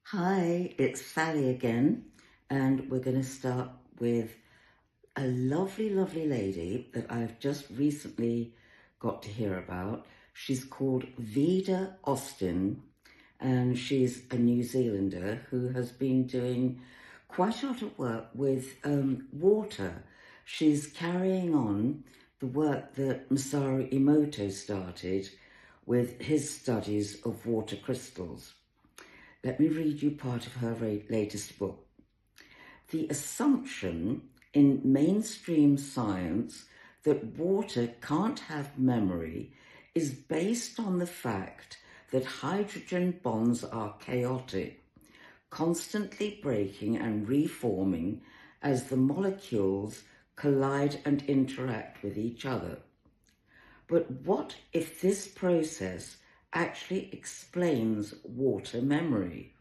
Hi, it's Sally again, and we're going to start with a lovely, lovely lady that I've just recently got to hear about. She's called Veda Austin, and she's a New Zealander who has been doing quite a lot of work with water. She's carrying on the work that Masaru Emoto started with his studies of water crystals. Let me read you part of her latest book. The assumption in mainstream science that water can't have memory is based on the fact that hydrogen bonds are chaotic, constantly breaking and reforming as the molecules collide and interact with each other. But what if this process actually explains water memory?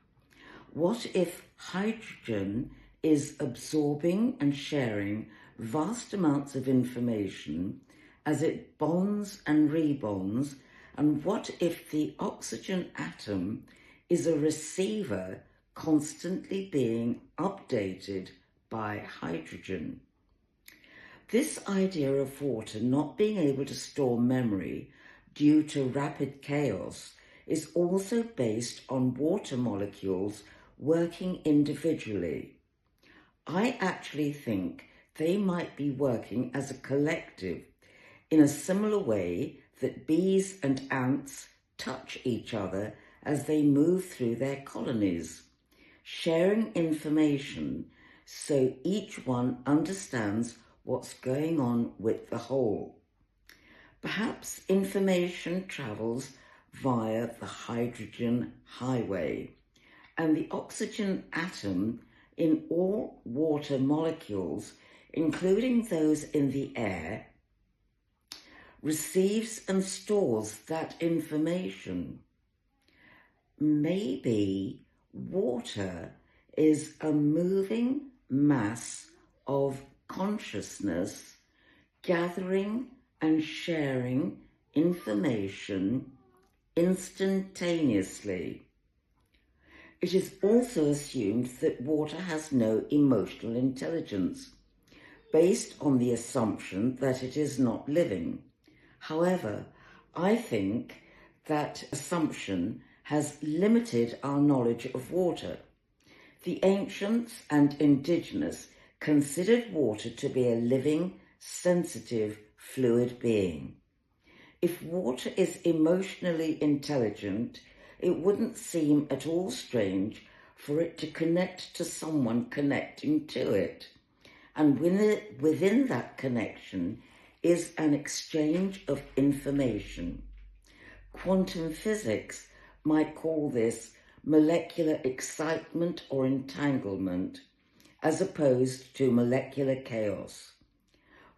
What if hydrogen is absorbing and sharing vast amounts of information as it bonds and rebonds? And what if the oxygen atom is a receiver constantly being updated by hydrogen? This idea of water not being able to store memory due to rapid chaos is also based on water molecules working individually. I actually think they might be working as a collective in a similar way that bees and ants touch each other as they move through their colonies, sharing information so each one understands what's going on with the whole. Perhaps information travels via the hydrogen highway, and the oxygen atom in all water molecules, including those in the air, receives and stores that information. Maybe water is a moving mass of consciousness gathering and sharing information instantaneously. It is also assumed that water has no emotional intelligence, based on the assumption that it is not living. However, I think that assumption has limited our knowledge of water. The ancients and indigenous considered water to be a living, sensitive, fluid being. If water is emotionally intelligent, it wouldn't seem at all strange for it to connect to someone connecting to it. And within that connection is an exchange of information. Quantum physics might call this molecular excitement or entanglement, as opposed to molecular chaos.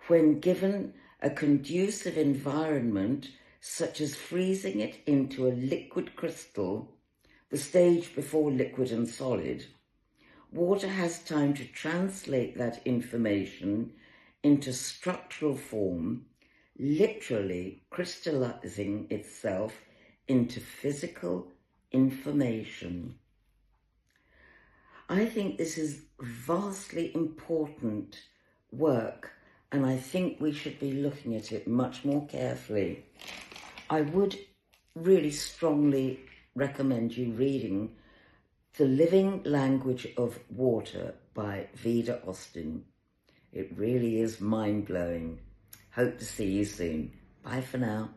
When given a conducive environment, such as freezing it into a liquid crystal, the stage before liquid and solid, water has time to translate that information into structural form, literally crystallizing itself into physical information. I think this is vastly important work, and I think we should be looking at it much more carefully. I would really strongly recommend you reading The Living Language of Water by Veda Austin. It really is mind-blowing. Hope to see you soon. Bye for now.